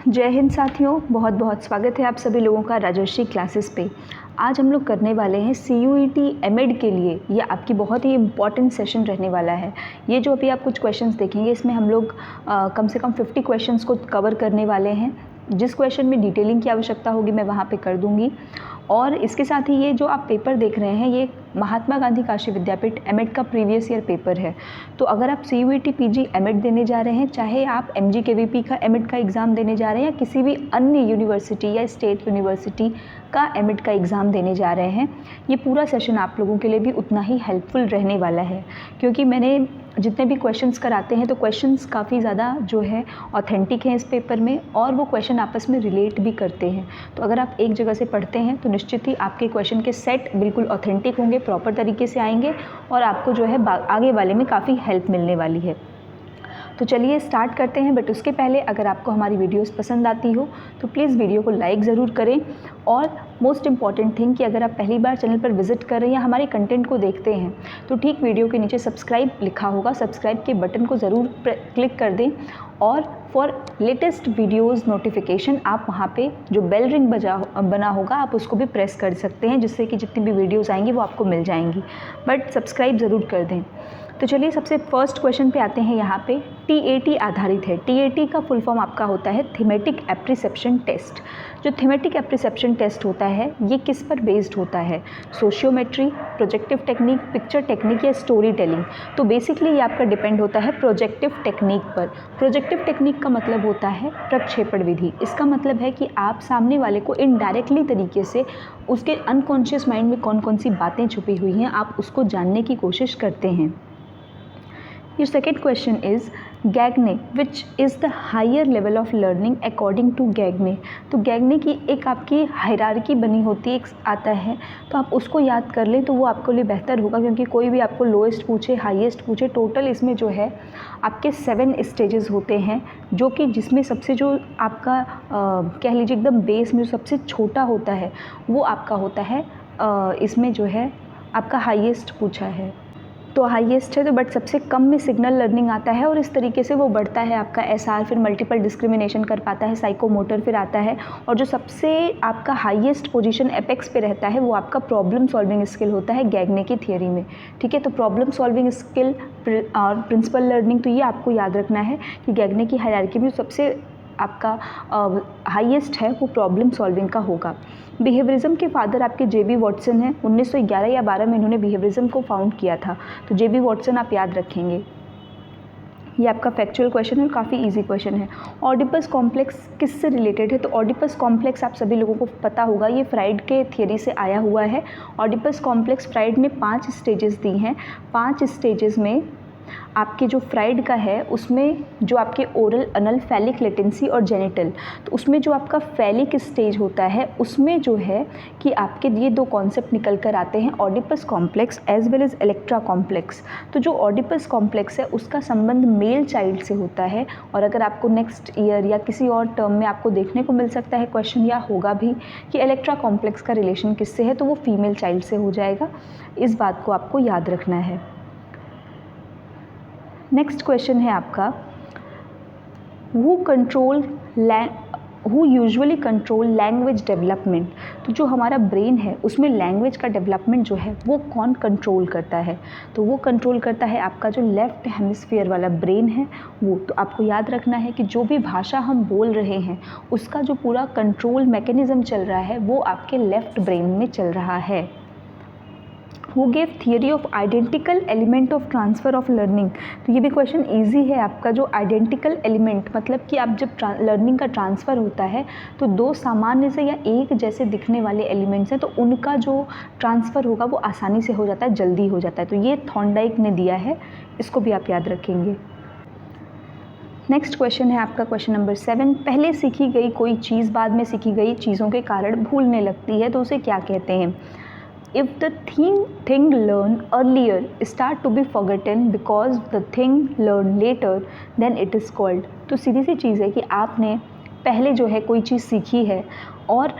जय हिंद साथियों, बहुत बहुत स्वागत है आप सभी लोगों का राजर्षि क्लासेस पे। आज हम लोग करने वाले हैं CUET एमएड के लिए। ये आपकी बहुत ही इम्पॉर्टेंट सेशन रहने वाला है। ये जो अभी आप कुछ क्वेश्चंस देखेंगे, इसमें हम लोग कम से कम 50 क्वेश्चंस को कवर करने वाले हैं। जिस क्वेश्चन में डिटेलिंग की आवश्यकता होगी मैं वहाँ पे कर दूँगी। और इसके साथ ही ये जो आप पेपर देख रहे हैं, ये महात्मा गांधी काशी विद्यापीठ एमएड का प्रीवियस ईयर पेपर है। तो अगर आप CUET PG एमएड देने जा रहे हैं, चाहे आप MGKVP का एमएड का एग्ज़ाम देने जा रहे हैं या किसी भी अन्य यूनिवर्सिटी या स्टेट यूनिवर्सिटी का एमएड का एग्ज़ाम देने जा रहे हैं, ये पूरा सेशन आप लोगों के लिए भी उतना ही हेल्पफुल रहने वाला है। क्योंकि मैंने जितने भी क्वेश्चंस कराते हैं तो क्वेश्चंस काफ़ी ज़्यादा जो है ऑथेंटिक हैं इस पेपर में, और वो क्वेश्चन आपस में रिलेट भी करते हैं। तो अगर आप एक जगह से पढ़ते हैं तो निश्चित ही आपके क्वेश्चन के सेट बिल्कुल ऑथेंटिक होंगे, प्रॉपर तरीके से आएंगे और आपको जो है आगे वाले में काफ़ी हेल्प मिलने वाली है। तो चलिए स्टार्ट करते हैं। बट उसके पहले अगर आपको हमारी वीडियोस पसंद आती हो तो प्लीज़ वीडियो को लाइक ज़रूर करें। और मोस्ट इम्पॉर्टेंट थिंग कि अगर आप पहली बार चैनल पर विजिट कर रहे हैं या हमारे कंटेंट को देखते हैं तो ठीक वीडियो के नीचे सब्सक्राइब लिखा होगा, सब्सक्राइब के बटन को ज़रूर क्लिक कर दें। और फॉर लेटेस्ट वीडियोज़ नोटिफिकेशन आप वहाँ पे जो बेल रिंग बना होगा आप उसको भी प्रेस कर सकते हैं, जिससे कि जितनी भी वीडियोज़ आएंगी वो आपको मिल जाएंगी। बट सब्सक्राइब ज़रूर कर दें। तो चलिए सबसे फर्स्ट क्वेश्चन पे आते हैं। यहाँ पे TAT आधारित है। TAT का फुल फॉर्म आपका होता है थीमेटिक एप्रिसेप्शन टेस्ट। जो थीमेटिक एप्रिसेप्शन टेस्ट होता है ये किस पर बेस्ड होता है? Sociometry, projective technique, picture technique या स्टोरी टेलिंग? तो बेसिकली ये आपका डिपेंड होता है प्रोजेक्टिव टेक्निक पर। प्रोजेक्टिव टेक्निक का मतलब होता है प्रक्षेपण विधि। इसका मतलब है कि आप सामने वाले को इनडायरेक्टली तरीके से उसके अनकॉन्शियस माइंड में कौन कौन सी बातें छुपी हुई हैं आप उसको जानने की कोशिश करते हैं। Your second question is Gagne, which is the higher level of learning according to Gagne। तो Gagne की एक आपकी हायरार्की बनी होती है, एक आता है, तो आप उसको याद कर लें तो वो आपके लिए बेहतर होगा। क्योंकि कोई भी आपको लोएस्ट पूछे हाईएस्ट पूछे, टोटल इसमें जो है आपके 7 स्टेजेस होते हैं, जो कि जिसमें सबसे जो आपका कह लीजिए एकदम बेस में जो सबसे छोटा होता है वो आपका होता है इसमें जो है आपका हाईएस्ट पूछा है। तो हाईएस्ट है तो बट सबसे कम में सिग्नल लर्निंग आता है और इस तरीके से वो बढ़ता है आपका SR, फिर मल्टीपल डिस्क्रिमिनेशन कर पाता है, साइकोमोटर फिर आता है। और जो सबसे आपका हाईएस्ट पोजीशन एपेक्स पे रहता है वो आपका प्रॉब्लम सॉल्विंग स्किल होता है गैगने की थियरी में। ठीक है, तो प्रॉब्लम सॉल्विंग स्किल और प्रिंसिपल लर्निंग, तो ये आपको याद रखना है कि गैगने की हायरार्की में सबसे आपका हाईएस्ट है वो प्रॉब्लम सॉल्विंग का होगा। बिहेवियरिज्म के फादर आपके JB वॉटसन हैं। 1911 या 12 में इन्होंने बिहेवियरिज्म को फाउंड किया था। तो JB वॉटसन आप याद रखेंगे। ये आपका फैक्चुअल क्वेश्चन है और काफ़ी इजी क्वेश्चन है। ऑडिपस कॉम्प्लेक्स किससे रिलेटेड है? तो ऑडिपस कॉम्प्लेक्स आप सभी लोगों को पता होगा, ये फ्राइड के थियरी से आया हुआ है। ऑडिपस कॉम्प्लेक्स फ्राइड ने 5 स्टेजेस दी हैं। 5 स्टेजेस में आपके जो फ्राइड का है उसमें जो आपके ओरल, अनल, फैलिक, लेटेंसी और जेनिटल, तो उसमें जो आपका फैलिक स्टेज होता है उसमें जो है कि आपके ये 2 कॉन्सेप्ट निकल कर आते हैं, Oedipus complex as well as Electra complex. तो जो ऑडिपस कॉम्प्लेक्स है उसका संबंध मेल चाइल्ड से होता है। और अगर आपको नेक्स्ट ईयर या किसी और टर्म में आपको देखने को मिल सकता है क्वेश्चन, या होगा भी कि इलेक्ट्रा कॉम्प्लेक्स का रिलेशन किससे है, तो वो फीमेल चाइल्ड से हो जाएगा। इस बात को आपको याद रखना है। नेक्स्ट क्वेश्चन है आपका who usually control language development. तो जो हमारा ब्रेन है उसमें लैंग्वेज का डेवलपमेंट जो है वो कौन कंट्रोल करता है? तो वो कंट्रोल करता है आपका जो लेफ्ट हेमिस्फीयर वाला ब्रेन है वो। तो आपको याद रखना है कि जो भी भाषा हम बोल रहे हैं उसका जो पूरा कंट्रोल मैकेनिज्म चल रहा है वो आपके लेफ्ट ब्रेन में चल रहा है। Who gave theory of identical element of transfer of learning। तो ये भी क्वेश्चन इजी है आपका। जो आइडेंटिकल एलिमेंट मतलब कि आप जब लर्निंग का ट्रांसफ़र होता है तो 2 सामान्य से या एक जैसे दिखने वाले एलिमेंट्स हैं, तो उनका जो ट्रांसफ़र होगा वो आसानी से हो जाता है, जल्दी हो जाता है। तो ये थॉर्नडाइक ने दिया है, इसको भी आप याद रखेंगे। नेक्स्ट क्वेश्चन है आपका क्वेश्चन नंबर 7। पहले सीखी गई कोई चीज़ बाद में सीखी गई चीज़ों के कारण भूलने लगती है, तो उसे क्या कहते हैं? If the thing learned earlier start to be forgotten because the thing learned later, then it is called। तो सीधी सी चीज़ है कि आपने पहले जो है कोई चीज़ सीखी है और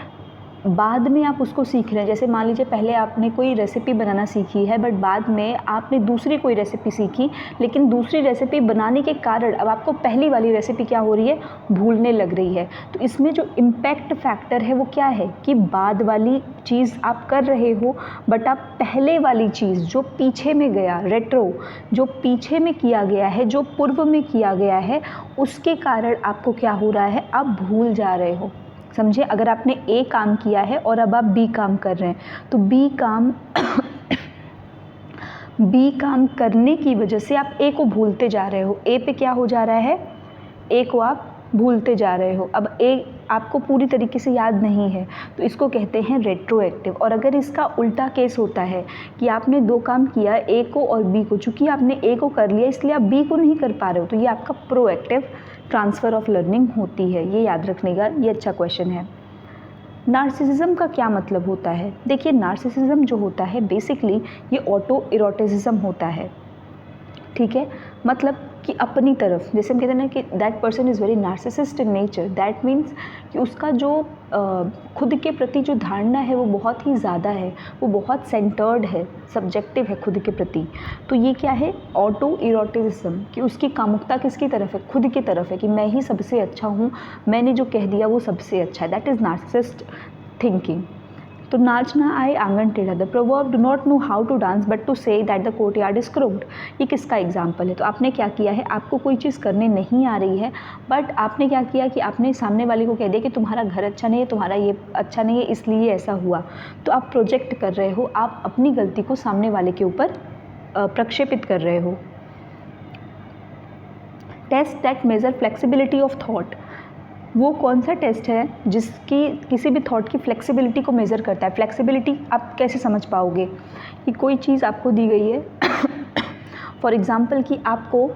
बाद में आप उसको सीख रहे हैं, जैसे मान लीजिए पहले आपने कोई रेसिपी बनाना सीखी है बट बाद में आपने दूसरी कोई रेसिपी सीखी, लेकिन दूसरी रेसिपी बनाने के कारण अब आपको पहली वाली रेसिपी क्या हो रही है, भूलने लग रही है। तो इसमें जो इम्पैक्ट फैक्टर है वो क्या है कि बाद वाली चीज़ आप कर रहे हो बट आप पहले वाली चीज़ जो पीछे में गया, रेट्रो जो पीछे में किया गया है, जो पूर्व में किया गया है, उसके कारण आपको क्या हो रहा है, आप भूल जा रहे हो। समझे, अगर आपने ए काम किया है और अब आप बी काम कर रहे हैं तो बी काम बी काम करने की वजह से आप ए को भूलते जा रहे हो। ए पे क्या हो जा रहा है, ए को आप भूलते जा रहे हो। अब ए आपको पूरी तरीके से याद नहीं है तो इसको कहते हैं रेट्रोएक्टिव। और अगर इसका उल्टा केस होता है कि आपने दो काम किया, ए को और बी को, चूँकि आपने ए को कर लिया इसलिए आप बी को नहीं कर पा रहे हो, तो ये आपका प्रोएक्टिव ट्रांसफ़र ऑफ लर्निंग होती है। ये याद रखने का ये अच्छा क्वेश्चन है। नार्सिसिज्म का क्या मतलब होता है? देखिए, नार्सिसिज्म जो होता है बेसिकली ये ऑटो इरोटिसिज्म होता है, ठीक है। मतलब कि अपनी तरफ, जैसे हम कहते हैं ना कि that person is very narcissist in nature, that means कि उसका जो खुद के प्रति जो धारणा है वो बहुत ही ज़्यादा है, वो बहुत सेंटर्ड है, सब्जेक्टिव है खुद के प्रति। तो ये क्या है, ऑटो इरोटिसिज्म, कि उसकी कामुकता किसकी तरफ है, खुद की तरफ है कि मैं ही सबसे अच्छा हूँ, मैंने जो कह दिया वो सबसे अच्छा है। That is narcissist thinking. तो नाच ना आए आंगन टेढ़ा, the proverb do not know how to dance but to say that the courtyard is crooked. ये किसका एग्जाम्पल है? तो आपने क्या किया है, आपको कोई चीज़ करने नहीं आ रही है बट आपने क्या किया कि आपने सामने वाले को कह दिया कि तुम्हारा घर अच्छा नहीं है, तुम्हारा ये अच्छा नहीं है, इसलिए ऐसा हुआ। तो आप प्रोजेक्ट कर रहे हो, आप अपनी गलती को सामने वाले के ऊपर प्रक्षेपित कर रहे हो। Test that measure flexibility of thought, वो कौन सा टेस्ट है जिसकी किसी भी थॉट की फ्लेक्सिबिलिटी को मेज़र करता है। फ्लेक्सिबिलिटी आप कैसे समझ पाओगे कि कोई चीज़ आपको दी गई है फॉर एग्ज़ाम्पल कि आपको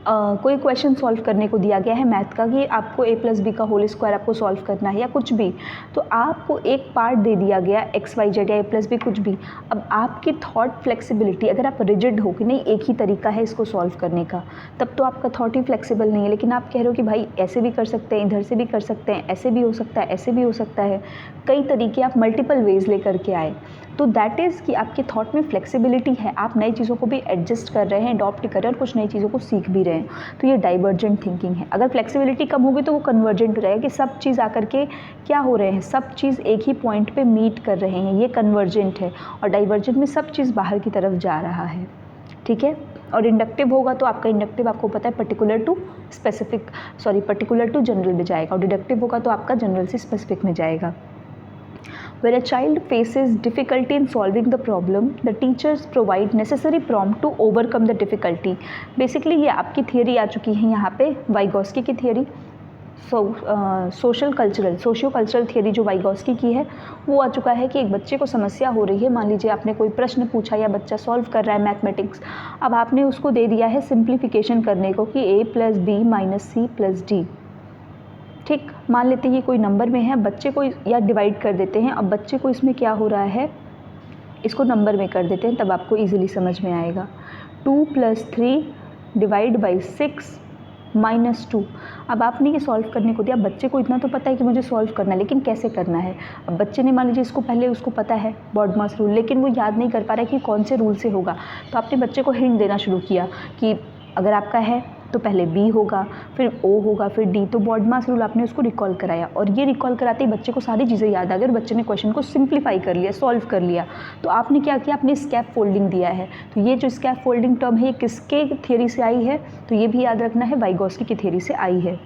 कोई क्वेश्चन सॉल्व करने को दिया गया है मैथ का कि आपको a + b का होल स्क्वायर आपको सॉल्व करना है या कुछ भी, तो आपको एक पार्ट दे दिया गया x, y, z या a + b कुछ भी। अब आपकी थॉट फ्लेक्सिबिलिटी, अगर आप रिजिड हो कि नहीं एक ही तरीका है इसको सॉल्व करने का, तब तो आपका थॉट ही फ्लेक्सिबल नहीं है। लेकिन आप कह रहे हो कि भाई ऐसे भी कर सकते हैं, इधर से भी कर सकते हैं, ऐसे भी हो सकता है, ऐसे भी हो सकता है, कई तरीके आप मल्टीपल वेज लेकर के आए, तो दैट इज़ कि आपके थॉट में फ्लेक्सिबिलिटी है, आप नई चीज़ों को भी एडजस्ट कर रहे हैं, अडॉप्ट कर रहे हैं और कुछ नई चीज़ों को सीख भी रहे हैं। तो ये डाइवर्जेंट थिंकिंग है। अगर फ्लेक्सिबिलिटी कम होगी तो वो कन्वर्जेंट हो जाएगा कि सब चीज़ आकर के क्या हो रहे हैं, सब चीज़ एक ही पॉइंट पे मीट कर रहे हैं, ये कन्वर्जेंट है। और डाइवर्जेंट में सब चीज़ बाहर की तरफ जा रहा है, ठीक है। और इंडक्टिव होगा तो आपका इंडक्टिव आपको पता है पर्टिकुलर टू जनरल में जाएगा, और डिडक्टिव होगा तो आपका जनरल से स्पेसिफिक में जाएगा। When a child faces difficulty in solving the problem, the teachers provide necessary prompt to overcome the difficulty. Basically ये आपकी थियरी आ चुकी है यहाँ पे, वाइगोस्की की थियरी, सोशियो कल्चरल थियरी जो वाइगोस्की की है वो आ चुका है कि एक बच्चे को समस्या हो रही है, मान लीजिए आपने कोई प्रश्न पूछा या बच्चा सॉल्व कर रहा है मैथमेटिक्स, अब आपने उसको दे दिया है सिंप्लीफिकेशन करने को कि a + b - c + d, ठीक। मान लेते हैं ये कोई नंबर में है, बच्चे को या डिवाइड कर देते हैं। अब बच्चे को इसमें क्या हो रहा है, इसको नंबर में कर देते हैं, तब आपको इजीली समझ में आएगा। 2 + 3 / 6 - 2। अब आपने ये सॉल्व करने को दिया, बच्चे को इतना तो पता है कि मुझे सॉल्व करना है, लेकिन कैसे करना है। अब बच्चे ने मान लीजिए इसको पहले उसको पता है बॉडमास रूल, लेकिन वो याद नहीं कर पा रहा है कि कौन से रूल से होगा। तो आपने बच्चे को हिंट देना शुरू किया कि अगर आपका है तो पहले B होगा, फिर O होगा, फिर D। तो बॉडमास रूल आपने उसको रिकॉल कराया, और ये रिकॉल कराते ही बच्चे को सारी चीज़ें याद आ गई और बच्चे ने क्वेश्चन को सिंप्लीफाई कर लिया, सॉल्व कर लिया। तो आपने क्या किया, आपने स्कैप फोल्डिंग दिया है। तो ये जो स्कैप फोल्डिंग टर्म है ये किसके थियरी से आई है, तो ये भी याद रखना है, वाइगोस्की की थियरी से आई है।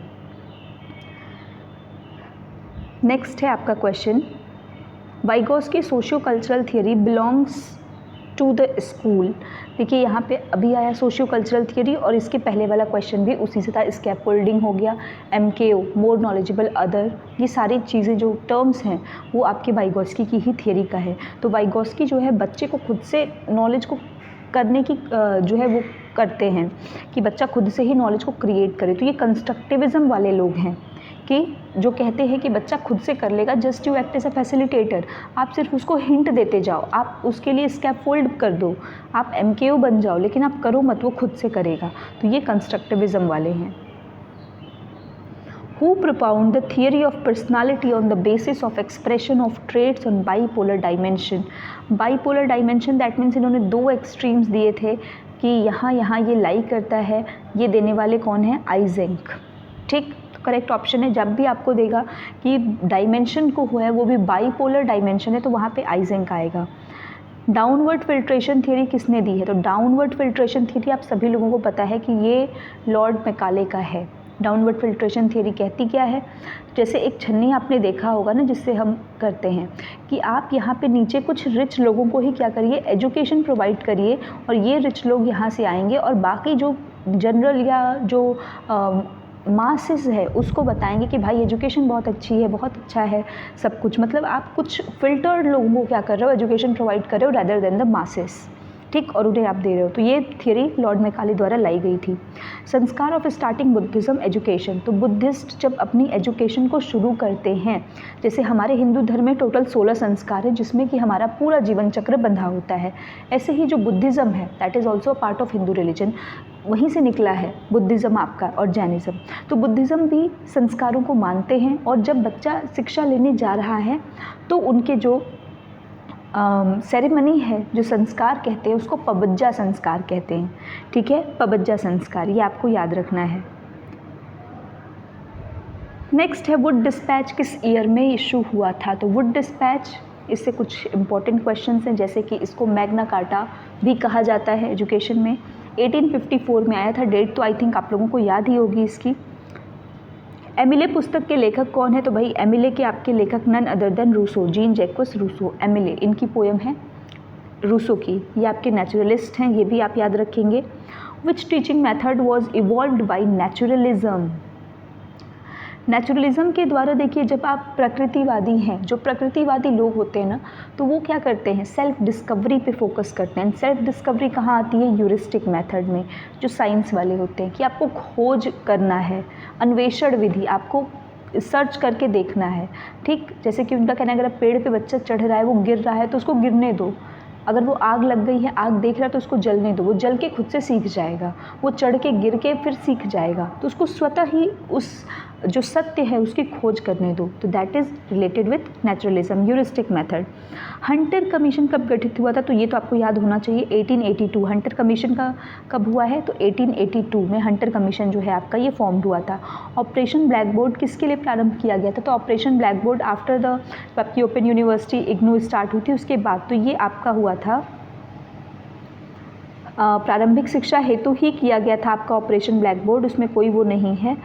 नेक्स्ट है आपका question, Vygotsky socio cultural theory belongs to the school. देखिए यहाँ पे अभी आया सोशियो कल्चरल थियरी, और इसके पहले वाला क्वेश्चन भी उसी से था, स्कैफोल्डिंग हो गया, MKO मोर नॉलेजेबल अदर, ये सारी चीज़ें जो टर्म्स हैं वो आपके वाइगोस्की की ही थियरी का है। तो वाइगोस्की जो है बच्चे को खुद से नॉलेज को करने की जो है वो करते हैं कि बच्चा खुद से ही नॉलेज को क्रिएट करे। तो ये कंस्ट्रक्टिविज़म वाले लोग हैं कि जो कहते हैं कि बच्चा खुद से कर लेगा, just you act as a facilitator, आप सिर्फ उसको हिंट देते जाओ, आप उसके लिए स्कैफोल्ड कर दो, आप MKO बन जाओ, लेकिन आप करो मत, वो खुद से करेगा। तो ये कंस्ट्रक्टिविज़म वाले हैं। Who propound the theory of personality on the basis of expression of traits on bipolar dimension. Bipolar dimension that means इन्होंने दो एक्सट्रीम्स दिए थे कि यहाँ यहाँ ये लाई करता है, ये देने वाले कौन है? आइजेंक। ठीक, करेक्ट ऑप्शन है। जब भी आपको देगा कि डायमेंशन को हुआ है वो भी बाईपोलर डायमेंशन है तो वहाँ पे आइजेंक आएगा। डाउनवर्ड फिल्ट्रेशन थ्योरी किसने दी है? तो डाउनवर्ड फिल्ट्रेशन थ्योरी आप सभी लोगों को पता है कि ये लॉर्ड मैकाले का है। डाउनवर्ड फिल्ट्रेशन थ्योरी कहती क्या है? जैसे एक छन्नी आपने देखा होगा ना जिससे हम करते हैं कि आप यहाँ पे नीचे कुछ रिच लोगों को ही क्या करिए? एजुकेशन प्रोवाइड करिए और ये रिच लोग यहाँ से आएंगे और बाकी जो जनरल या जो मासेस है उसको बताएंगे कि भाई एजुकेशन बहुत अच्छी है, बहुत अच्छा है सब कुछ। मतलब आप कुछ फिल्टर्ड लोगों को क्या कर रहे हो? एजुकेशन प्रोवाइड कर रहे हो रैदर देन द मासेस। ठीक, और उन्हें आप दे रहे हो। तो ये थियरी लॉर्ड मैकाले द्वारा लाई गई थी। संस्कार ऑफ स्टार्टिंग बुद्धिज़्म एजुकेशन। तो बुद्धिस्ट जब अपनी एजुकेशन को शुरू करते हैं, जैसे हमारे हिंदू धर्म में टोटल 16 संस्कार है जिसमें कि हमारा पूरा जीवन चक्र बंधा होता है, ऐसे ही जो बुद्धिज़्म है that is also a part of Hindu religion, वहीं से निकला है बुद्धिज़्म आपका और जैनिज़्म। तो बुद्धिज़्म भी संस्कारों को मानते हैं और जब बच्चा शिक्षा लेने जा रहा है तो उनके जो सेरेमनी है, जो संस्कार कहते हैं उसको पबज्जा संस्कार कहते हैं। ठीक है, पबज्जा संस्कार, ये आपको याद रखना है। नेक्स्ट है वुड डिस्पैच किस ईयर में इशू हुआ था? तो वुड डिस्पैच, इससे कुछ इंपॉर्टेंट क्वेश्चंस हैं जैसे कि इसको मैग्ना कार्टा भी कहा जाता है एजुकेशन में। 1854 में आया था, डेट तो आई थिंक आप लोगों को याद ही होगी इसकी। एमिले पुस्तक के लेखक कौन है? तो भाई एमिले के आपके लेखक none other than Rousseau, Jean Jacques Rousseau. Emile, इनकी पोयम है रूसो की। ये आपके नेचुरलिस्ट हैं, ये भी आप याद रखेंगे। Which teaching method was evolved by naturalism? Naturalism के द्वारा देखिए, जब आप प्रकृतिवादी हैं, जो प्रकृतिवादी लोग होते हैं ना, तो वो क्या करते हैं? सेल्फ डिस्कवरी पे फोकस करते हैं। सेल्फ डिस्कवरी कहाँ आती है? यूरिस्टिक मेथड में, जो साइंस वाले होते हैं कि आपको खोज करना है, अन्वेषण विधि, आपको सर्च करके देखना है। ठीक, जैसे कि उनका कहना है अगर पेड़ पे बच्चा चढ़ रहा है, वो गिर रहा है तो उसको गिरने दो। अगर वो आग लग गई है, आग देख रहा है तो उसको जलने दो, वो जल के खुद से सीख जाएगा, वो चढ़ के गिर के फिर सीख जाएगा। तो उसको स्वतः ही उस जो सत्य है उसकी खोज करने दो। तो that is related with naturalism, heuristic method. Hunter commission कब गठित हुआ था? तो ये तो आपको याद होना चाहिए, 1882। हंटर कमीशन का कब हुआ है? तो 1882 में हंटर कमीशन जो है आपका ये फॉर्म हुआ था। ऑपरेशन ब्लैक बोर्ड किसके लिए प्रारंभ किया गया था? तो operation black board after the आपकी ओपन यूनिवर्सिटी इग्नू स्टार्ट हुई थी उसके बाद, तो ये आपका हुआ था प्रारंभिक शिक्षा हेतु ही किया गया था आपका ऑपरेशन ब्लैक बोर्ड, उसमें कोई वो नहीं है,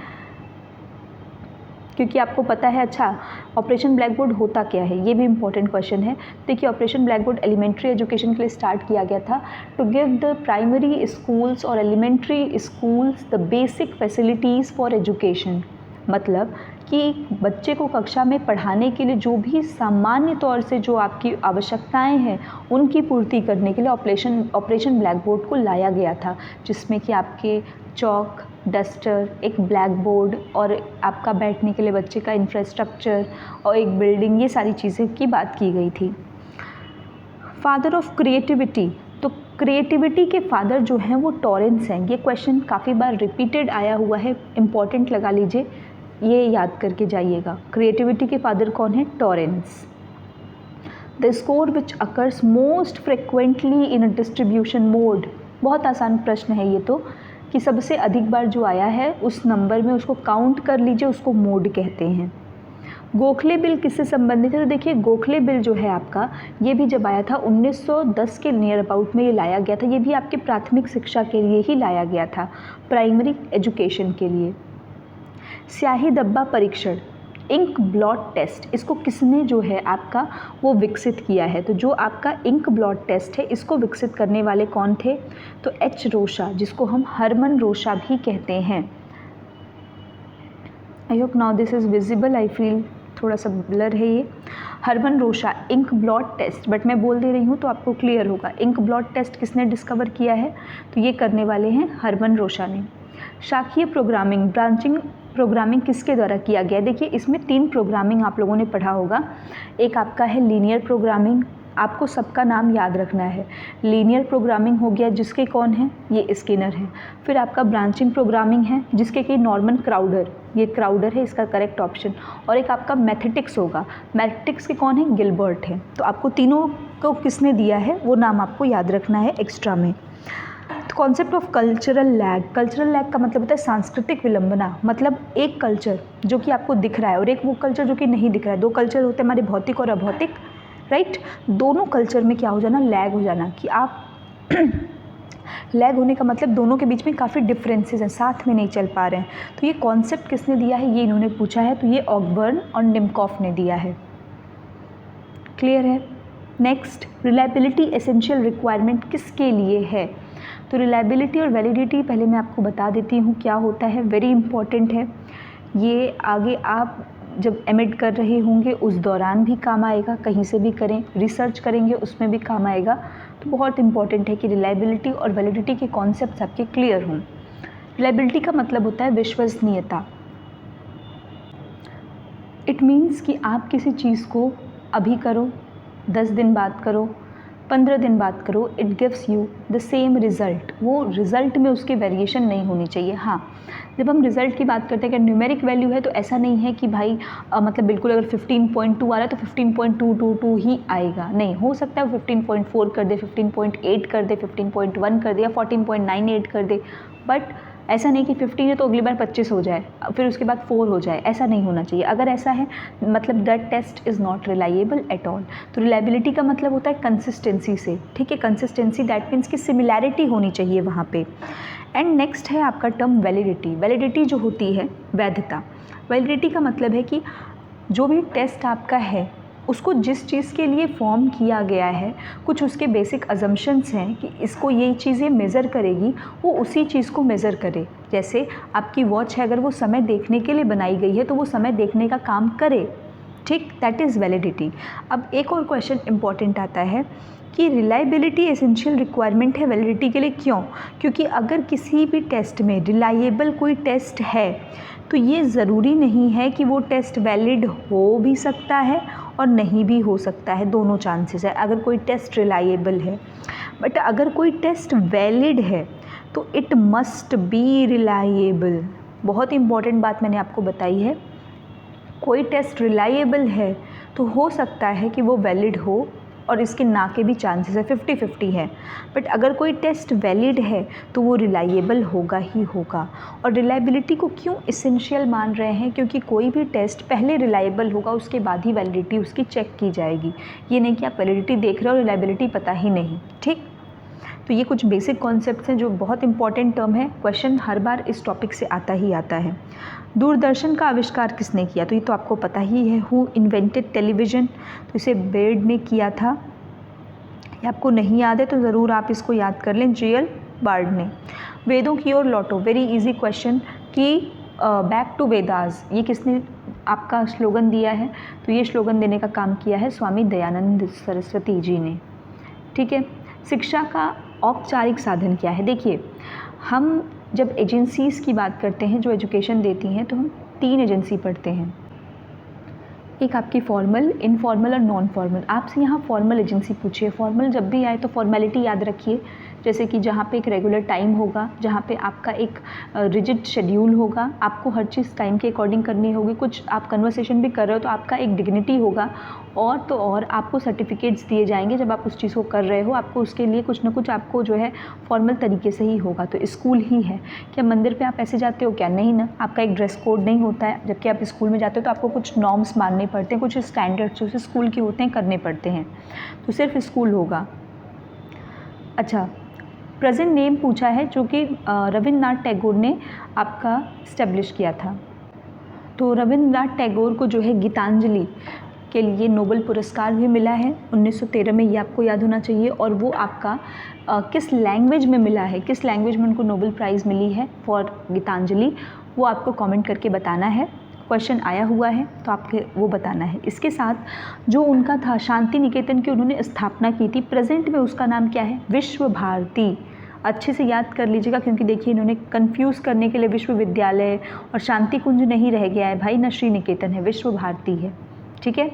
क्योंकि आपको पता है। अच्छा, ऑपरेशन ब्लैक बोर्ड होता क्या है, ये भी इंपॉर्टेंट क्वेश्चन है। देखिए, operation black board elementary education के लिए स्टार्ट किया गया था to give the primary schools और elementary schools the basic facilities for education. मतलब कि बच्चे को कक्षा में पढ़ाने के लिए जो भी सामान्य तौर से जो आपकी आवश्यकताएं हैं उनकी पूर्ति करने के लिए ऑपरेशन ब्लैक बोर्ड को लाया गया था, जिसमें कि आपके चौक, डस्टर, एक ब्लैक बोर्ड और आपका बैठने के लिए बच्चे का इंफ्रास्ट्रक्चर और एक बिल्डिंग, ये सारी चीज़ें की बात की गई थी। फादर ऑफ क्रिएटिविटी, तो क्रिएटिविटी के फादर जो हैं वो टॉरेंस हैं। ये क्वेश्चन काफ़ी बार रिपीटेड आया हुआ है, इम्पॉर्टेंट लगा लीजिए, ये याद करके जाइएगा। क्रिएटिविटी के फादर कौन है? Torrens. The score which occurs most frequently in a distribution mode, बहुत आसान प्रश्न है ये तो, कि सबसे अधिक बार जो आया है उस नंबर में उसको काउंट कर लीजिए, उसको मोड कहते हैं। गोखले बिल किससे संबंधित है? तो देखिए, गोखले बिल जो है आपका, ये भी जब आया था 1910 के नियर अबाउट में ये लाया गया था। ये भी आपके प्राथमिक शिक्षा के लिए ही लाया गया था, प्राइमरी एजुकेशन के लिए। स्याही धब्बा परीक्षण, इंक ब्लॉट टेस्ट, इसको किसने जो है आपका वो विकसित किया है? तो जो आपका इंक ब्लॉट टेस्ट है इसको विकसित करने वाले कौन थे? तो एच रोशा, जिसको हम हरमन रोशा भी कहते हैं। I hope now this is visible, I feel थोड़ा सा ब्लर है ये। Hermann Rorschach, ink blot test, but मैं बोल दे रही हूँ तो आपको क्लियर होगा। इंक ब्लॉट टेस्ट किसने डिस्कवर किया है? तो ये करने वाले हैं हरमन रोशा ने। शाखीय प्रोग्रामिंग, ब्रांचिंग प्रोग्रामिंग किसके द्वारा किया गया? देखिए, इसमें 3 प्रोग्रामिंग आप लोगों ने पढ़ा होगा। एक आपका है लीनियर प्रोग्रामिंग, आपको सबका नाम याद रखना है। लीनियर प्रोग्रामिंग हो गया, जिसके कौन है, ये स्किनर है। फिर आपका ब्रांचिंग प्रोग्रामिंग है, जिसके कि नॉर्मन क्राउडर, ये क्राउडर है इसका करेक्ट ऑप्शन। और एक आपका मैथेटिक्स होगा, मैथेटिक्स के कौन है, गिलबर्ट है। तो आपको तीनों को किसने दिया है वो नाम आपको याद रखना है एक्स्ट्रा में। Concept of cultural lag, cultural lag का मतलब होता है सांस्कृतिक विलंबना, मतलब एक कल्चर जो कि आपको दिख रहा है और एक वो कल्चर जो कि नहीं दिख रहा है। दो कल्चर होते हैं हमारे, भौतिक और अभौतिक, राइट। दोनों कल्चर में क्या हो जाना, लैग हो जाना, कि आप लैग होने का मतलब दोनों के बीच में काफ़ी डिफरेंसेस हैं, साथ में नहीं चल पा रहे हैं। तो ये कॉन्सेप्ट किसने दिया है, ये इन्होंने पूछा है, तो ये ऑकबर्न और निम्कॉफ ने दिया है। क्लियर है। नेक्स्ट, रिलायबिलिटी एसेंशियल रिक्वायरमेंट किसके लिए है। तो रिलायबिलिटी और वैलिडिटी पहले मैं आपको बता देती हूँ क्या होता है, वेरी इंपॉर्टेंट है ये। आगे आप जब एमएड कर रहे होंगे उस दौरान भी काम आएगा, कहीं से भी करें, रिसर्च करेंगे उसमें भी काम आएगा। तो बहुत इंपॉर्टेंट है कि रिलायबिलिटी और वैलिडिटी के कॉन्सेप्ट्स आपके क्लियर हों। रिलायबिलिटी का मतलब होता है विश्वसनीयता। इट मीन्स कि आप किसी चीज़ को अभी करो, 10 दिन बाद करो, 15 दिन बाद करो, it gives you the same result. वो रिज़ल्ट में उसके वेरिएशन नहीं होनी चाहिए। हाँ, जब हम रिज़ल्ट की बात करते हैं कि न्यूमेरिक वैल्यू है तो ऐसा नहीं है कि भाई मतलब बिल्कुल अगर 15.2 आ रहा है तो 15.222 ही आएगा, नहीं। हो सकता है 15.4 कर दे, 15.8 कर दे, 15.1 कर दे या 14.98 कर दे, बट ऐसा नहीं कि 15 है तो अगली बार 25 हो जाए, फिर उसके बाद 4 हो जाए, ऐसा नहीं होना चाहिए। अगर ऐसा है मतलब that test is not reliable at all. तो रिलायबिलिटी का मतलब होता है कंसिस्टेंसी से, ठीक है। कंसिस्टेंसी दैट मीन्स कि सिमिलैरिटी होनी चाहिए वहाँ पे। एंड नेक्स्ट है आपका टर्म वैलिडिटी। वैलिडिटी जो होती है वैधता। वैलिडिटी का मतलब है कि जो भी टेस्ट आपका है उसको जिस चीज़ के लिए फॉर्म किया गया है, कुछ उसके बेसिक अजम्पशंस हैं कि इसको ये चीज़ें मेज़र करेगी, वो उसी चीज़ को मेज़र करे। जैसे आपकी वॉच है, अगर वो समय देखने के लिए बनाई गई है तो वो समय देखने का काम करे, ठीक, दैट इज़ वैलिडिटी। अब एक और क्वेश्चन इंपॉर्टेंट आता है कि रिलायबिलिटी एसेंशियल रिक्वायरमेंट है वैलिडिटी के लिए, क्यों? क्योंकि अगर किसी भी टेस्ट में रिलायबल कोई टेस्ट है तो ये ज़रूरी नहीं है कि वो टेस्ट वैलिड हो भी सकता है और नहीं भी हो सकता है, दोनों चांसेस है अगर कोई टेस्ट रिलायबल है। बट अगर कोई टेस्ट वैलिड है तो इट मस्ट बी रिलायबल। बहुत इंपॉर्टेंट बात मैंने आपको बताई है, कोई टेस्ट रिलायबल है तो हो सकता है कि वो वैलिड हो और इसके ना के भी चांसेस है, 50-50 है। बट अगर कोई टेस्ट वैलिड है तो वो रिलायबल होगा ही होगा। और रिलायबिलिटी को क्यों इसेंशियल मान रहे हैं, क्योंकि कोई भी टेस्ट पहले रिलायबल होगा, उसके बाद ही वैलिडिटी उसकी चेक की जाएगी। ये नहीं कि आप वैलिडिटी देख रहे हो रिलायबिलिटी पता ही नहीं, ठीक। तो ये कुछ बेसिक कॉन्सेप्ट्स हैं जो बहुत इंपॉर्टेंट टर्म है, क्वेश्चन हर बार इस टॉपिक से आता ही आता है। दूरदर्शन का आविष्कार किसने किया, तो ये तो आपको पता ही है, हु इन्वेंटेड टेलीविज़न, तो इसे बेर्ड ने किया था। ये आपको नहीं याद है तो ज़रूर आप इसको याद कर लें, G.L. बार्ड ने। वेदों की ओर लौटो, वेरी इजी क्वेश्चन कि बैक टू वेदास, ये किसने आपका स्लोगन दिया है, तो ये स्लोगन देने का काम किया है स्वामी दयानंद सरस्वती जी ने, ठीक है। शिक्षा का औपचारिक साधन क्या है, देखिए हम जब एजेंसीज़ की बात करते हैं जो एजुकेशन देती हैं तो हम 3 एजेंसी पढ़ते हैं, एक आपकी फॉर्मल, इनफॉर्मल और नॉन फॉर्मल। आपसे यहाँ फॉर्मल एजेंसी पूछिए, फॉर्मल जब भी आए तो फॉर्मेलिटी याद रखिए, जैसे कि जहाँ पे एक रेगुलर टाइम होगा, जहाँ पे आपका एक रिजिड शेड्यूल होगा, आपको हर चीज़ टाइम के अकॉर्डिंग करनी होगी, कुछ आप कन्वर्सेशन भी कर रहे हो तो आपका एक डिग्निटी होगा, और तो और आपको सर्टिफिकेट्स दिए जाएंगे जब आप उस चीज़ को कर रहे हो, आपको उसके लिए कुछ ना कुछ आपको जो है फॉर्मल तरीके से ही होगा। तो स्कूल ही है, क्या मंदिर पे आप ऐसे जाते हो क्या, नहीं ना, आपका एक ड्रेस कोड नहीं होता है, जबकि आप स्कूल में जाते हो तो आपको कुछ नॉर्म्स मानने पड़ते हैं, कुछ स्टैंडर्ड्स जो स्कूल के होते हैं करने पड़ते हैं, तो सिर्फ स्कूल होगा। अच्छा, प्रेजेंट नेम पूछा है जो कि रविन्द्रनाथ टैगोर ने आपका इस्टेब्लिश किया था। तो रविन्द्रनाथ टैगोर को जो है गीतांजलि के लिए नोबेल पुरस्कार भी मिला है 1913 में, ये आपको याद होना चाहिए। और वो आपका किस लैंग्वेज में मिला है, किस लैंग्वेज में उनको नोबेल प्राइज़ मिली है फॉर गीतांजलि, वो आपको कमेंट करके बताना है। क्वेश्चन आया हुआ है तो आपके वो बताना है। इसके साथ जो उनका था शांति निकेतन की उन्होंने स्थापना की थी, प्रेजेंट में उसका नाम क्या है, विश्व भारती। अच्छे से याद कर लीजिएगा, क्योंकि देखिए इन्होंने कंफ्यूज करने के लिए विश्वविद्यालय और शांति कुंज नहीं रह गया है भाई, न श्री निकेतन है, विश्व भारती है, ठीक है।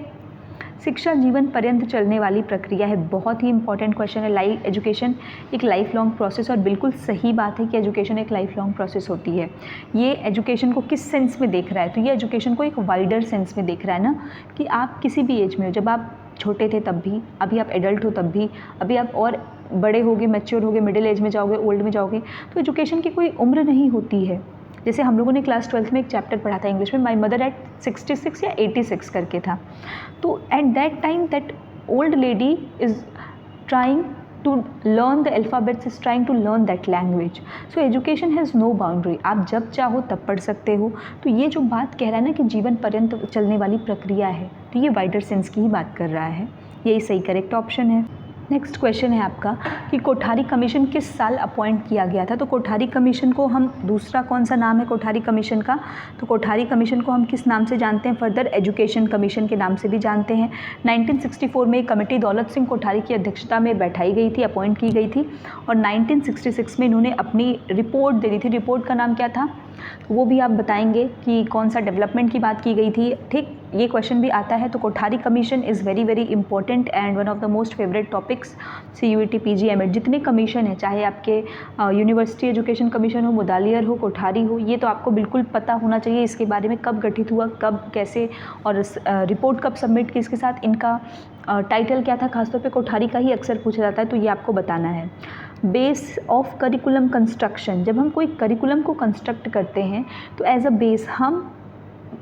शिक्षा जीवन पर्यंत चलने वाली प्रक्रिया है। बहुत ही इंपॉर्टेंट क्वेश्चन है। एजुकेशन एक लाइफ लॉन्ग प्रोसेस, और बिल्कुल सही बात है कि एजुकेशन एक लाइफ लॉन्ग प्रोसेस होती है। ये एजुकेशन को किस सेंस में देख रहा है, तो ये एजुकेशन को एक वाइडर सेंस में देख रहा है ना, कि आप किसी भी एज में हो, जब आप छोटे थे तब भी, अभी आप एडल्ट हो तब भी, अभी आप और बड़े होगे, मैच्योर होगे, मिडिल एज में जाओगे, ओल्ड में जाओगे, तो एजुकेशन की कोई उम्र नहीं होती है। जैसे हम लोगों ने क्लास 12th में एक चैप्टर पढ़ा था इंग्लिश में, माई मदर एट 66 या 86 करके था। तो at that time that old lady is trying to learn the alphabets, is trying to learn that language. So education has no boundary. आप जब चाहो तब पढ़ सकते हो। तो ये जो बात कह रहा है ना कि जीवन पर्यंत चलने वाली प्रक्रिया है, तो ये वाइडर सेंस की ही बात कर रहा है। यही सही करेक्ट ऑप्शन है। नेक्स्ट क्वेश्चन है आपका कि कोठारी कमीशन किस साल अपॉइंट किया गया था। तो कोठारी कमीशन को हम, दूसरा कौन सा नाम है कोठारी कमीशन का, तो कोठारी कमीशन को हम किस नाम से जानते हैं, फर्दर एजुकेशन कमीशन के नाम से भी जानते हैं। 1964 में कमेटी दौलत सिंह कोठारी की अध्यक्षता में बैठाई गई थी, अपॉइंट की गई थी, और 1966 में इन्होंने अपनी रिपोर्ट दे दी थी। रिपोर्ट का नाम क्या था, तो वो भी आप बताएंगे कि कौन सा डेवलपमेंट की बात की गई थी। ठीक, ये क्वेश्चन भी आता है। तो Kothari commission is very very important and one of the most favourite topics CUET PG MEd. जितने कमीशन है, चाहे आपके यूनिवर्सिटी एजुकेशन कमीशन हो, मुदालियर हो, कोठारी हो, ये तो आपको बिल्कुल पता होना चाहिए इसके बारे में, कब गठित हुआ, कब, कैसे, और रिपोर्ट कब सबमिट की, इसके साथ इनका टाइटल क्या था। खासतौर पे कोठारी का ही अक्सर पूछा जाता है, तो ये आपको बताना है। बेस ऑफ करिकुलम कंस्ट्रक्शन, जब हम कोई करिकुलम को कंस्ट्रक्ट करते हैं तो एज अ बेस हम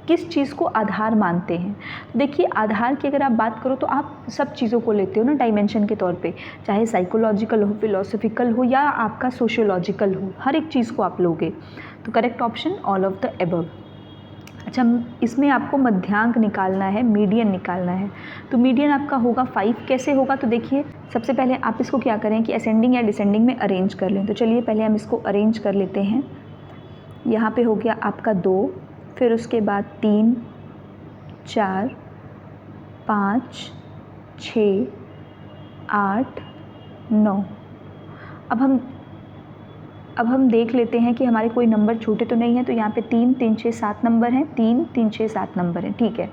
किस चीज़ को आधार मानते हैं। तो देखिए, आधार की अगर आप बात करो तो आप सब चीज़ों को लेते हो ना डायमेंशन के तौर पे, चाहे साइकोलॉजिकल हो, फिलोसफिकल हो, या आपका सोशियोलॉजिकल हो, हर एक चीज़ को आप लोगे। तो correct option all of the above. अच्छा, इसमें आपको मध्यांक निकालना है, मीडियन निकालना है। तो मीडियन आपका होगा 5। कैसे होगा, तो देखिए सबसे पहले आप इसको क्या करें कि असेंडिंग या डिसेंडिंग में अरेंज कर लें। तो चलिए पहले हम इसको अरेंज कर लेते हैं। यहाँ पे हो गया आपका 2, फिर उसके बाद 3, 4, 5, 6, 8, 9। अब हम देख लेते हैं कि हमारे कोई नंबर छोटे तो नहीं है। तो यहाँ पे 3, 3, 6, 7 नंबर हैं, 3, 3, 6, 7 नंबर हैं। ठीक है,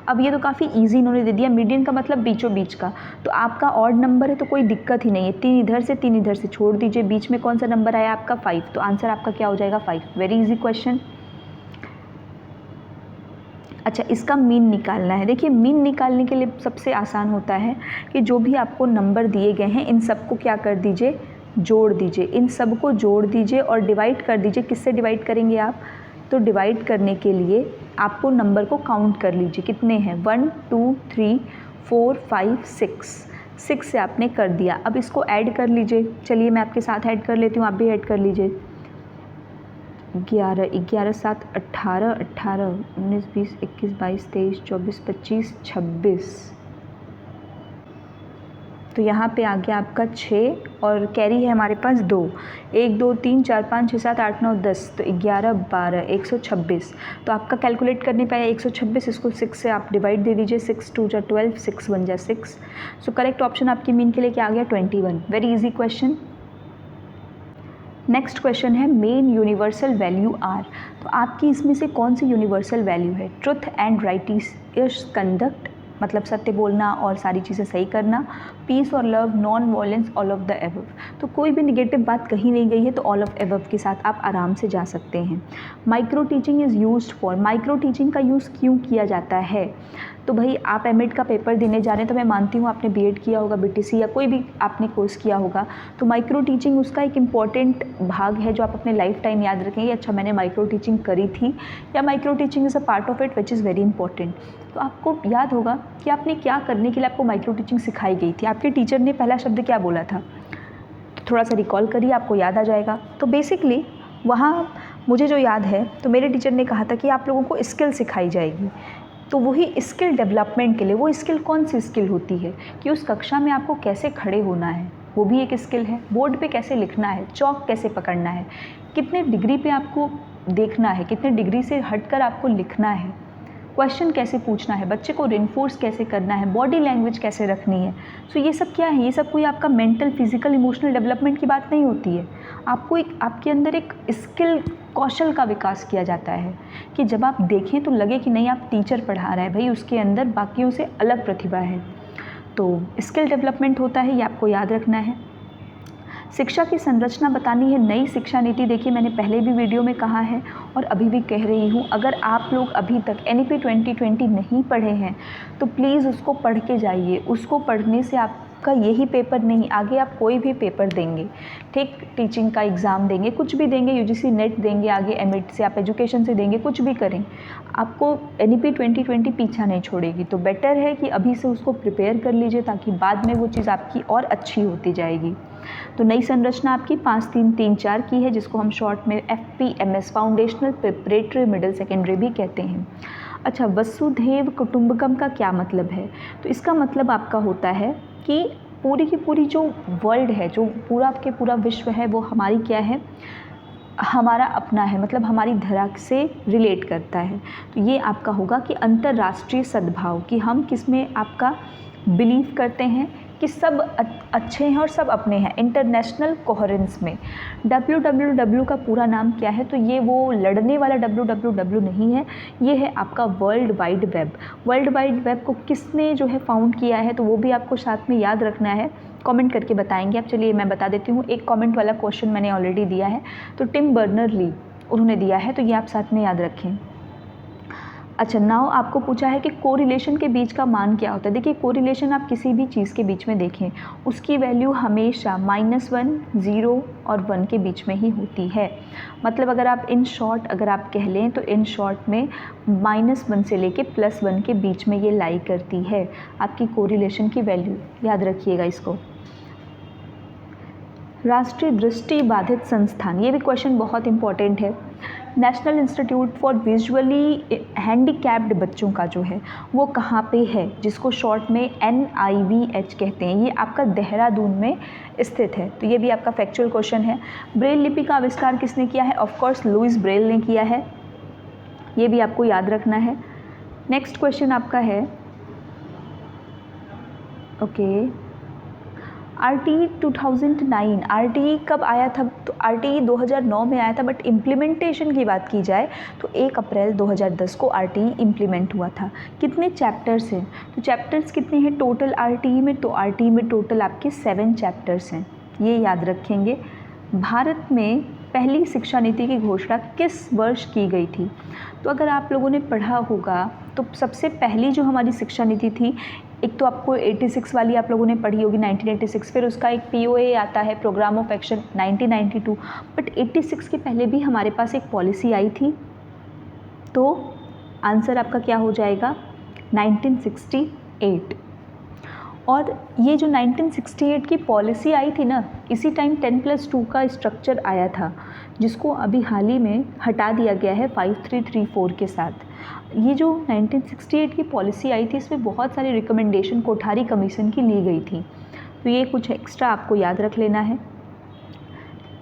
अब ये तो काफ़ी इजी इन्होंने दे दिया। मीडियन का मतलब बीचों बीच का, तो आपका ऑड नंबर है तो कोई दिक्कत ही नहीं है। 3 इधर से 3 इधर से छोड़ दीजिए। बीच में कौन सा नंबर आया आपका 5, तो आंसर आपका क्या हो जाएगा 5। Very easy question. अच्छा, इसका मीन निकालना है। देखिए, मीन निकालने के लिए सबसे आसान होता है कि जो भी आपको नंबर दिए गए हैं इन सबको क्या कर दीजिए, जोड़ दीजिए। इन सब को जोड़ दीजिए और डिवाइड कर दीजिए। किससे डिवाइड करेंगे आप, तो डिवाइड करने के लिए आपको नंबर को काउंट कर लीजिए, कितने हैं, 1, 2, 3, 4, 5, 6 से आपने कर दिया। अब इसको ऐड कर लीजिए। चलिए मैं आपके साथ ऐड कर लेती हूँ, आप भी ऐड कर लीजिए। 11, 11, 7, 18, 18, 19, 20, 21, 22, 23, 24, 25, 26। तो यहाँ पे आ गया आपका 6 और कैरी है हमारे पास 2। 1, 2, 3, 4, 5, 6, 7, 8, 9, 10, तो 11, 12, 126। तो आपका कैलकुलेट करने पे आया 126। इसको 6 से आप डिवाइड दे दीजिए। 6, 2 जा 12, 6, 1 जा 6। सो करेक्ट ऑप्शन आपकी मीन के लिए क्या आ गया, 21। Very easy question. Next question है मेन यूनिवर्सल वैल्यू आर। तो आपकी इसमें से कौन सी यूनिवर्सल वैल्यू है। ट्रुथ एंड राइटियस कंडक्ट, मतलब सत्य बोलना और सारी चीज़ें सही करना। पीस और love, non violence, all of the above. तो कोई भी निगेटिव बात कही नहीं गई है, तो ऑल ऑफ एबव के साथ आप आराम से जा सकते हैं। Micro teaching is used for, micro teaching का यूज़ क्यों किया जाता है। तो भाई आप एमएड का पेपर देने जा रहे हैं, तो मैं मानती हूँ आपने बीएड किया होगा, बीटीसी या कोई भी आपने कोर्स किया होगा। तो माइक्रो टीचिंग उसका एक इम्पॉर्टेंट भाग है जो आप अपने लाइफ टाइम याद रखेंगे। अच्छा, मैंने माइक्रो टीचिंग करी थी, या micro teaching is a part of it which is very important. तो आपको याद होगा कि आपने क्या करने के लिए आपको माइक्रो टीचिंग सिखाई गई थी। आपके टीचर ने पहला शब्द क्या बोला था, तो थोड़ा सा रिकॉल करिए, आपको याद आ जाएगा। तो बेसिकली वहाँ मुझे जो याद है, तो मेरे टीचर ने कहा था कि आप लोगों को स्किल सिखाई जाएगी। तो वही स्किल डेवलपमेंट के लिए, वो स्किल कौन सी स्किल होती है कि उस कक्षा में आपको कैसे खड़े होना है, वो भी एक स्किल है। बोर्ड पे कैसे लिखना है, चौक कैसे पकड़ना है, कितने डिग्री पे आपको देखना है, कितने डिग्री से हटकर आपको लिखना है, क्वेश्चन कैसे पूछना है, बच्चे को रिइंफोर्स कैसे करना है, बॉडी लैंग्वेज कैसे रखनी है। सो ये सब क्या है, ये सब कोई आपका मेंटल, फिजिकल, इमोशनल डेवलपमेंट की बात नहीं होती है। आपको एक, आपके अंदर एक स्किल, कौशल का विकास किया जाता है कि जब आप देखें तो लगे कि नहीं, आप टीचर पढ़ा रहा है भाई, उसके अंदर बाकियों से अलग प्रतिभा है। तो स्किल डेवलपमेंट होता है, ये आपको याद रखना है। शिक्षा की संरचना बतानी है, नई शिक्षा नीति। देखिए मैंने पहले भी वीडियो में कहा है और अभी भी कह रही हूँ, अगर आप लोग अभी तक NEP 2020 नहीं पढ़े हैं तो प्लीज़ उसको पढ़ के जाइए। उसको पढ़ने से आपका यही पेपर नहीं, आगे आप कोई भी पेपर देंगे, ठीक, टीचिंग का एग्ज़ाम देंगे, कुछ भी देंगे, UGC नेट देंगे, आगे एमएड से आप एजुकेशन से देंगे, कुछ भी करें, आपको NEP 2020 पीछा नहीं छोड़ेगी। तो बेटर है कि अभी से उसको प्रिपेयर कर लीजिए ताकि बाद में वो चीज़ आपकी और अच्छी होती जाएगी। तो नई संरचना आपकी 5-3-3-4 की है, जिसको हम शॉर्ट में FPMS, foundational preparatory middle secondary भी कहते हैं। अच्छा, वसुधैव कुटुंबकम का क्या मतलब है? तो इसका मतलब आपका होता है कि पूरी की पूरी जो वर्ल्ड है, जो पूरा के पूरा विश्व है, वो हमारी क्या है, हमारा अपना है, मतलब हमारी धरा से रिलेट करता है। तो ये आपका होगा कि अंतर्राष्ट्रीय सद्भाव, कि हम किस में आपका बिलीव करते हैं कि सब अच्छे हैं और सब अपने हैं, इंटरनेशनल कोहेरेंस में। WWW का पूरा नाम क्या है? तो ये वो लड़ने वाला WWW नहीं है, ये है आपका world wide web. World wide web को किसने जो है फाउंड किया है, तो वो भी आपको साथ में याद रखना है, कमेंट करके बताएंगे आप। चलिए मैं बता देती हूँ, एक कमेंट वाला क्वेश्चन मैंने ऑलरेडी दिया है, तो टिम बर्नर-ली उन्होंने दिया है, तो ये आप साथ में याद रखें। अच्छा, नाउ आपको पूछा है कि कोरिलेशन के बीच का मान क्या होता है। देखिए कोरिलेशन आप किसी भी चीज़ के बीच में देखें, उसकी वैल्यू हमेशा -1, 0 और 1 के बीच में ही होती है। मतलब अगर आप इन शॉर्ट अगर आप कह लें तो इन शॉर्ट में -1 से लेके +1 के बीच में ये लाई करती है आपकी कोरिलेशन की वैल्यू, याद रखिएगा इसको। राष्ट्रीय दृष्टि बाधित संस्थान, ये भी क्वेश्चन बहुत इंपॉर्टेंट है। National institute for visually handicapped बच्चों का जो है वो कहाँ पे है, जिसको शॉर्ट में NIVH कहते हैं, ये आपका देहरादून में स्थित है। तो ये भी आपका फैक्चुअल क्वेश्चन है। ब्रेल लिपि का आविष्कार किसने किया है? ऑफ कोर्स लुईस ब्रेल ने किया है, ये भी आपको याद रखना है। नेक्स्ट क्वेश्चन आपका है, ओके, RTE 2009, RTE कब आया था? तो RTE 2009 में आया था, बट इम्प्लीमेंटेशन की बात की जाए तो 1 अप्रैल 2010 को RTE इम्प्लीमेंट हुआ था। कितने चैप्टर्स हैं? तो चैप्टर्स कितने हैं टोटल RTE में? तो RTE में टोटल आपके 7 चैप्टर्स हैं, ये याद रखेंगे। भारत में पहली शिक्षा नीति की घोषणा किस वर्ष की गई थी? तो अगर आप लोगों ने पढ़ा होगा तो सबसे पहली जो हमारी शिक्षा नीति थी, एक तो आपको 86 वाली आप लोगों ने पढ़ी होगी 1986, फिर उसका एक POA आता है, प्रोग्राम ऑफ एक्शन 1992, बट 86 के पहले भी हमारे पास एक पॉलिसी आई थी। तो आंसर आपका क्या हो जाएगा? 1968। और ये जो 1968 की पॉलिसी आई थी ना, इसी टाइम 10+2 का स्ट्रक्चर आया था, जिसको अभी हाल ही में हटा दिया गया है 5334 के साथ। ये जो 1968 की पॉलिसी आई थी, इसमें बहुत सारी रिकमेंडेशन कोठारी कमीशन की ली गई थी, तो ये कुछ एक्स्ट्रा आपको याद रख लेना है।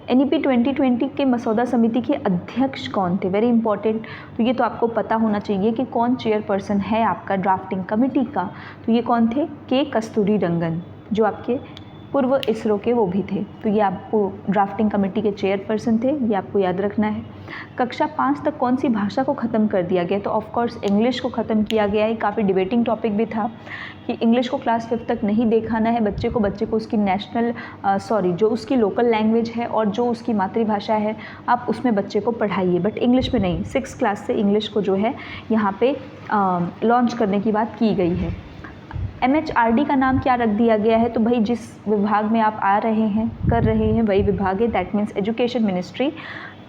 NEP 2020 के मसौदा समिति के अध्यक्ष कौन थे? वेरी इंपॉर्टेंट, तो ये तो आपको पता होना चाहिए कि कौन चेयरपर्सन है आपका ड्राफ्टिंग कमेटी का। तो ये कौन थे? K कस्तूरीरंगन, जो आपके पूर्व ISRO के वो भी थे। तो ये आपको ड्राफ्टिंग कमेटी के चेयरपर्सन थे, ये आपको याद रखना है। कक्षा 5 तक कौन सी भाषा को ख़त्म कर दिया गया? तो ऑफ कोर्स इंग्लिश को ख़त्म किया गया है। काफ़ी डिबेटिंग टॉपिक भी था कि इंग्लिश को क्लास 5 तक नहीं दिखाना है बच्चे को उसकी जो उसकी लोकल लैंग्वेज है और जो उसकी मातृभाषा है आप उसमें बच्चे को पढ़ाइए, बट इंग्लिश में नहीं। 6 क्लास से इंग्लिश को जो है यहाँ पे लॉन्च करने की बात की गई है। MHRD का नाम क्या रख दिया गया है? तो भाई जिस विभाग में आप कर रहे हैं वही विभाग है, दैट मीन्स एजुकेशन मिनिस्ट्री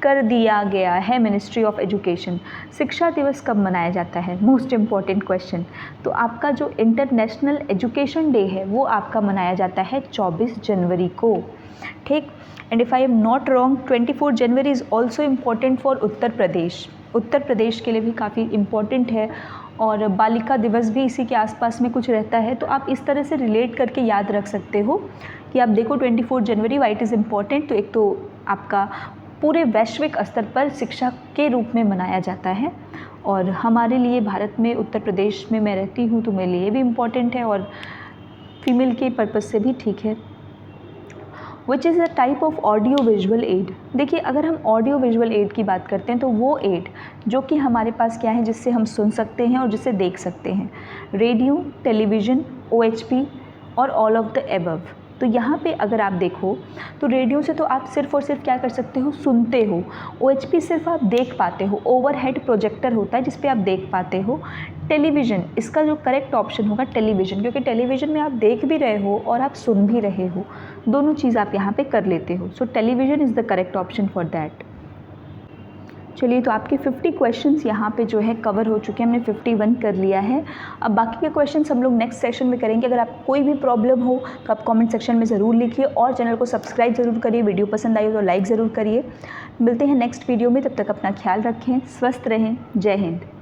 कर दिया गया है, मिनिस्ट्री ऑफ एजुकेशन। शिक्षा दिवस कब मनाया जाता है? Most important question. तो आपका जो इंटरनेशनल एजुकेशन डे है वो आपका मनाया जाता है 24 जनवरी को, ठीक। And if I am not wrong 24 January is also important for Uttar Pradesh. Uttar Pradesh के लिए भी काफ़ी इम्पॉर्टेंट है, और बालिका दिवस भी इसी के आसपास में कुछ रहता है। तो आप इस तरह से रिलेट करके याद रख सकते हो कि आप देखो 24 जनवरी वाइट इज़ इम्पॉर्टेंट। तो एक तो आपका पूरे वैश्विक स्तर पर शिक्षा के रूप में मनाया जाता है, और हमारे लिए भारत में उत्तर प्रदेश में मैं रहती हूँ तो मेरे लिए भी इम्पॉर्टेंट है और फीमेल के पर्पज़ से भी ठीक है। Which is a type of audio visual add. देखिए अगर हम ऑडियो विजुअल एड की बात करते हैं तो वो एड जो कि हमारे पास क्या है, जिससे हम सुन सकते हैं और जिससे देख सकते हैं, रेडियो, टेलीविज़न, OHP और ऑल ऑफ द एबव। तो यहाँ पे अगर आप देखो तो रेडियो से तो आप सिर्फ और सिर्फ क्या कर सकते हो, सुनते हो। OHP सिर्फ आप देख पाते हो, ओवरहेड प्रोजेक्टर होता है जिस पे आप देख पाते हो। टेलीविज़न, इसका जो करेक्ट ऑप्शन होगा टेलीविज़न, क्योंकि टेलीविज़न में आप देख भी रहे हो और आप सुन भी रहे हो, दोनों चीज़ आप यहाँ पे कर लेते हो। So television is the correct option for that. चलिए, तो आपके 50 क्वेश्चंस यहाँ पे जो है कवर हो चुके हैं, हमने 51 कर लिया है। अब बाकी के क्वेश्चंस हम लोग नेक्स्ट सेशन में करेंगे। अगर आप कोई भी प्रॉब्लम हो तो आप कमेंट सेक्शन में ज़रूर लिखिए और चैनल को सब्सक्राइब ज़रूर करिए। वीडियो पसंद आई हो तो लाइक ज़रूर करिए। मिलते हैं नेक्स्ट वीडियो में, तब तक अपना ख्याल रखें, स्वस्थ रहें। जय हिंद।